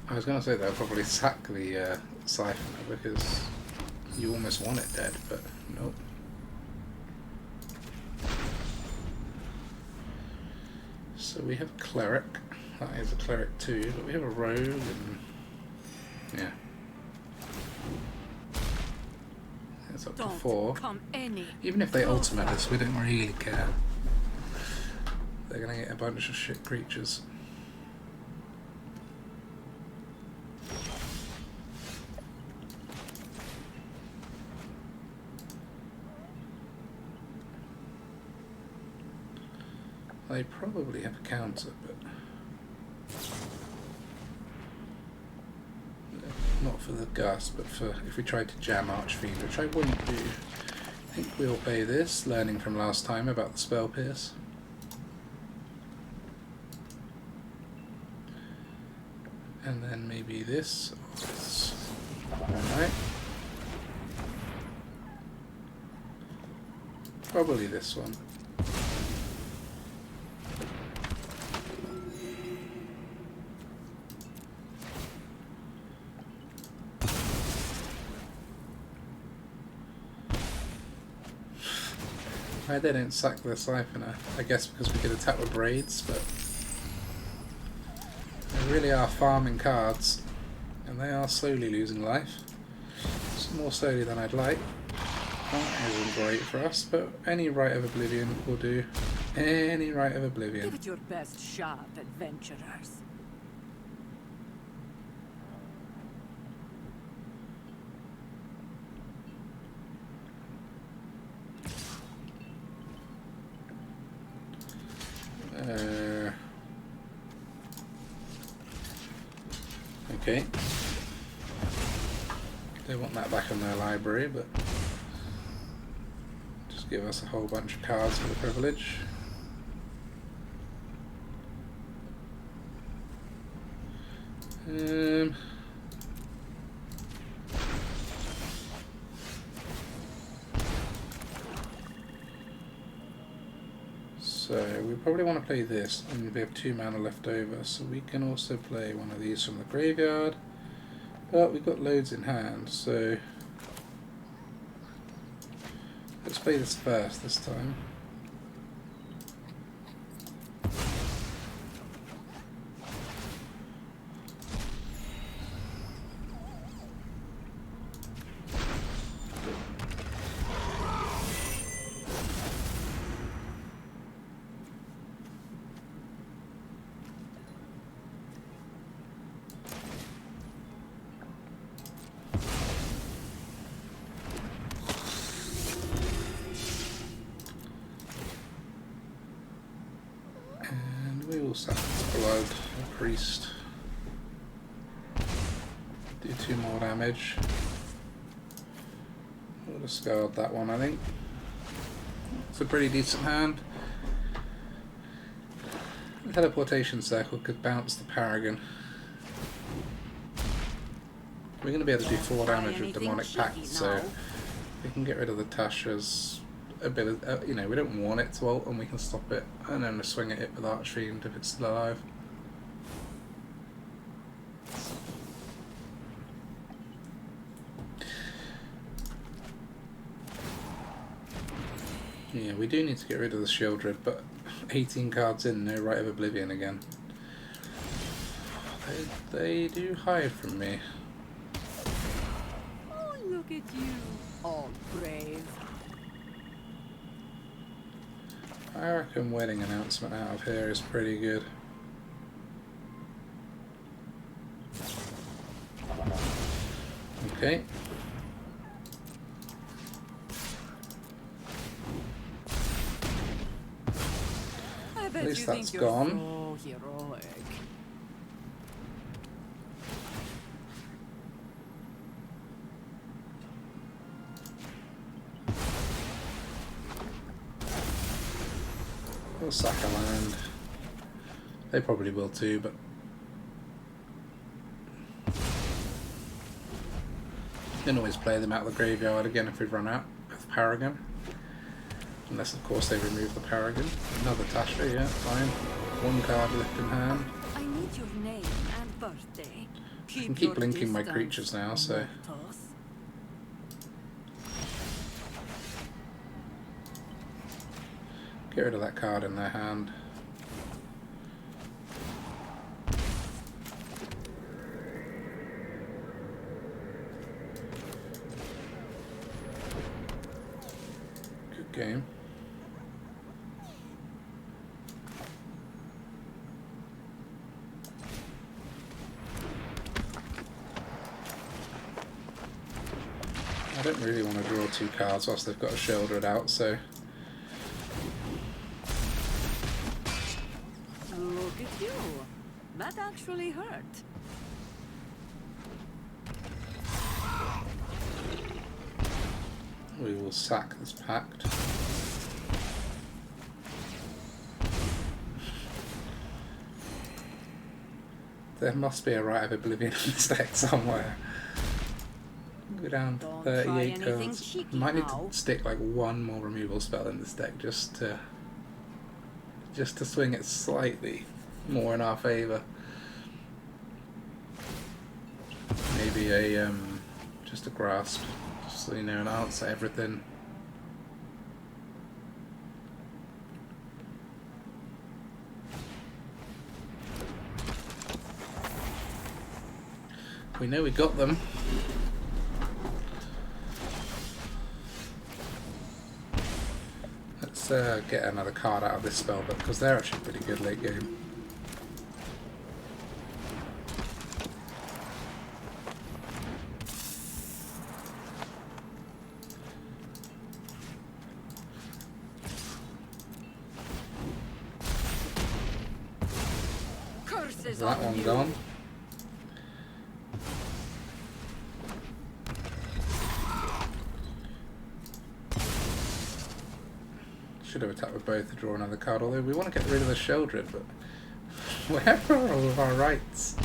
I was going to say they'll probably sack the Siphoner because you almost want it dead, but nope. So we have a Cleric, that is a Cleric too, but we have a Rogue and yeah. It's up to 4. Even if they ultimate us, we don't really care. They're going to get a bunch of shit creatures. They probably have a counter, but not for the Ghast, but for if we tried to jam Archfiend, which I wouldn't do. I think we'll play this, learning from last time about the Spell Pierce. And then maybe this or this. Alright. Probably this one. Why they don't sack the Siphoner? I guess because we could attack with Braids, but they really are farming cards, and they are slowly losing life. It's more slowly than I'd like. That isn't great for us, but any Rite of Oblivion will do. Any Rite of Oblivion. Give it your best shot, adventurers. Okay. They want that back in their library, but just give us a whole bunch of cards for the privilege. So we probably want to play this, and we have 2 mana left over, so we can also play one of these from the graveyard, but we've got loads in hand, so let's play this first this time. Sacrifice blood, a priest. Do 2 more damage. We'll discard that one, I think. It's a pretty decent hand. Teleportation circle could bounce the Paragon. We're going to be able to do 4 damage with Demonic Pact, so we can get rid of the Tasha's ability. You know, we don't want it to ult, and we can stop it, and then swing at it with Archfiend if it's still alive. Yeah, we do need to get rid of the Shieldred, but 18 cards in, no Rite of Oblivion again. They do hide from me. Oh, look at you, all brave. I reckon wedding announcement out of here is pretty good. Okay. At least that's gone. So heroic. We'll sack a land. They probably will too, but you can always play them out of the graveyard again if we've run out of Paragon. Unless, of course, they remove the Paragon. Another Tasha, yeah, fine. 1 card left in hand. I need your name and birthday. I can keep linking my creatures now, so... Get rid of that card in their hand. Good game. I don't really want to draw 2 cards whilst they've got a Shieldred out, so... Look at you. That actually hurt. We will sack this pact. There must be a Rite of Oblivion in this deck somewhere. Go down to 38 cards. Might need to stick like 1 more removal spell in this deck just to swing it slightly more in our favour. Maybe a just a grasp, just so you know, and answer everything. We know we got them. Let's get another card out of this spell book, because they're actually pretty good late game. Is that one gone? Should have attacked with both to draw another card, although we want to get rid of the Shieldred, but where are all of our rights?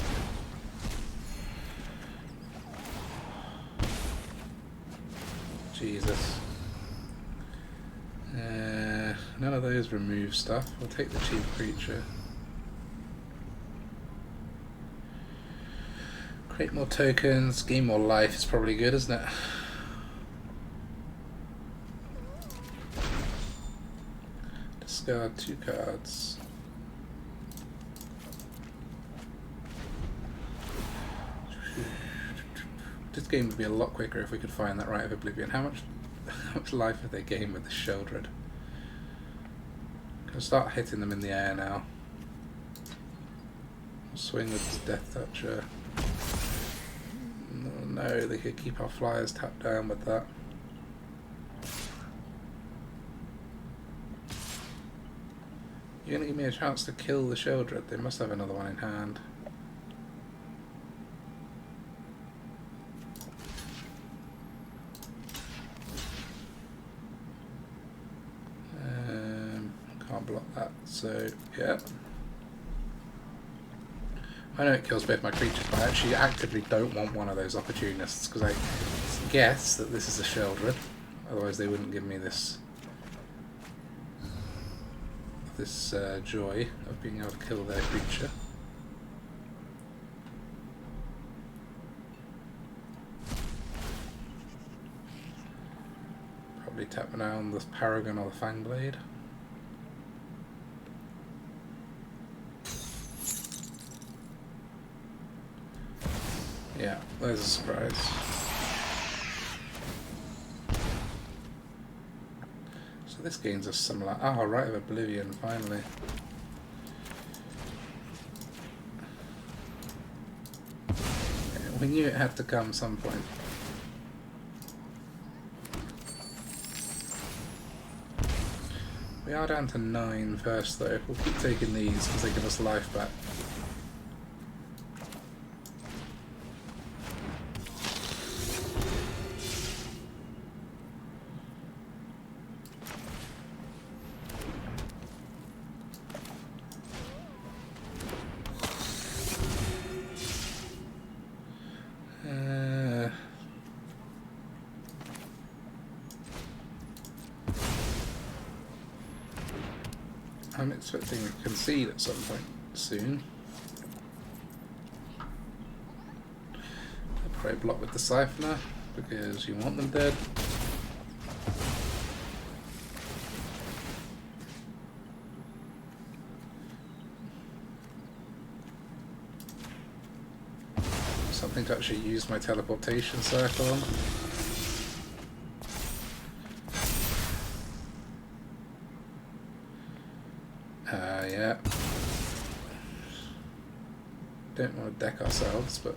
Jesus. None of those remove stuff. We'll take the cheap creature. Create more tokens, gain more life is probably good, isn't it? Discard 2 cards. This game would be a lot quicker if we could find that Rite of Oblivion. How much life have they gained with the Shieldred? Can start hitting them in the air now. Swing with Death Toucher. No, they could keep our flyers tapped down with that. You're going to give me a chance to kill the Shieldred? They must have another one in hand. Can't block that, so yeah. I know it kills both my creatures, but I actually actively don't want one of those opportunists, because I guess that this is a Sheldred. Otherwise they wouldn't give me this joy of being able to kill their creature. Probably tap down the Paragon or the Fangblade. Yeah, there's a surprise. So this gains a similar... Ah, Rite of Oblivion, finally. We knew it had to come some point. We are down to 9 first though. We'll keep taking these because they give us life back. I'm expecting to concede at some point soon. I'll probably block with the Siphoner because you want them dead. Something to actually use my teleportation circle on. Yeah. Don't want to deck ourselves, but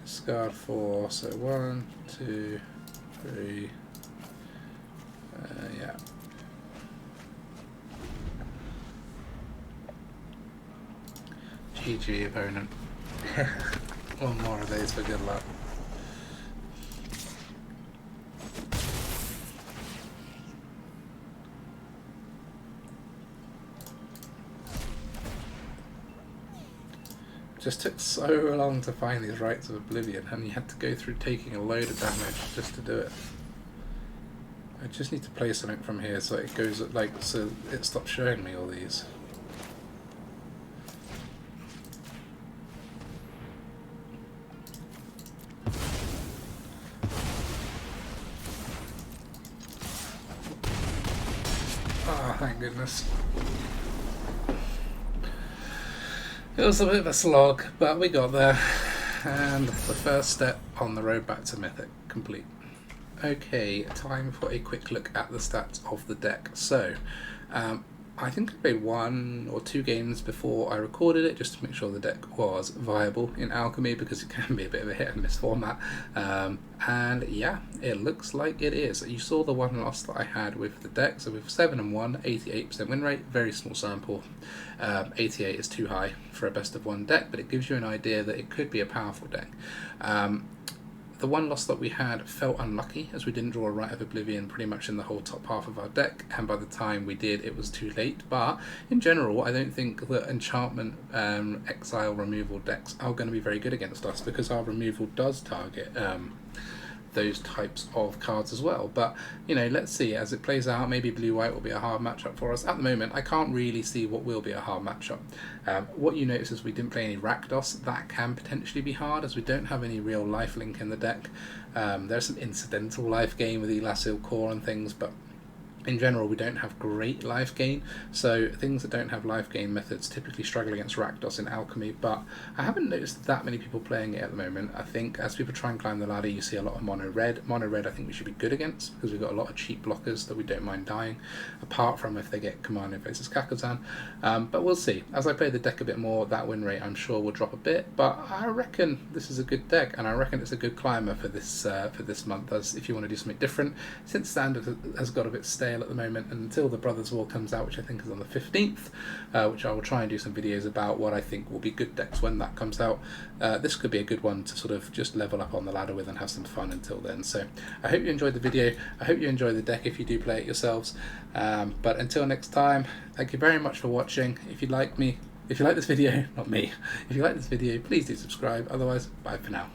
discard 4. So 1, 2, 3. Yeah. GG opponent. One more of these for good luck. Just took so long to find these Rites of Oblivion, and you had to go through taking a load of damage just to do it. I just need to play something from here so it goes like so it stops showing me all these. Ah, thank goodness. It was a bit of a slog, but we got there, and the first step on the road back to Mythic complete. Okay, time for a quick look at the stats of the deck. So, I think I played 1 or 2 games before I recorded it just to make sure the deck was viable in Alchemy, because it can be a bit of a hit and miss format. And yeah, it looks like it is. You saw the one loss that I had with the deck, so with 7-1, 88% win rate, very small sample. 88 is too high for a best of 1 deck, but it gives you an idea that it could be a powerful deck. The one loss that we had felt unlucky, as we didn't draw a Rite of Oblivion pretty much in the whole top half of our deck, and by the time we did it was too late. But in general, I don't think that enchantment exile removal decks are going to be very good against us, because our removal does target those types of cards as well. But you know, let's see as it plays out. Maybe blue-white will be a hard matchup for us. At the moment, I can't really see what will be a hard matchup. What you notice is we didn't play any Rakdos. That can potentially be hard, as we don't have any real lifelink in the deck. There's some incidental life gain with Elas, il-Kor and things, but in general we don't have great life gain, so things that don't have life gain methods typically struggle against Rakdos in Alchemy. But I haven't noticed that many people playing it at the moment. I think as people try and climb the ladder, you see a lot of mono red. Mono red I think we should be good against, because we've got a lot of cheap blockers that we don't mind dying, apart from if they get Commando faces Kakuzan. But we'll see. As I play the deck a bit more, that win rate I'm sure will drop a bit, but I reckon this is a good deck, and I reckon it's a good climber for this month, as if you want to do something different, since Standard has got a bit stale sale at the moment, and until the Brothers War comes out, which I think is on the 15th, which I will try and do some videos about what I think will be good decks when that comes out. This could be a good one to sort of just level up on the ladder with and have some fun until then. So I hope you enjoyed the video. I hope you enjoy the deck if you do play it yourselves. But until next time, thank you very much for watching. If you like this video, not me, if you like this video, please do subscribe. Otherwise, bye for now.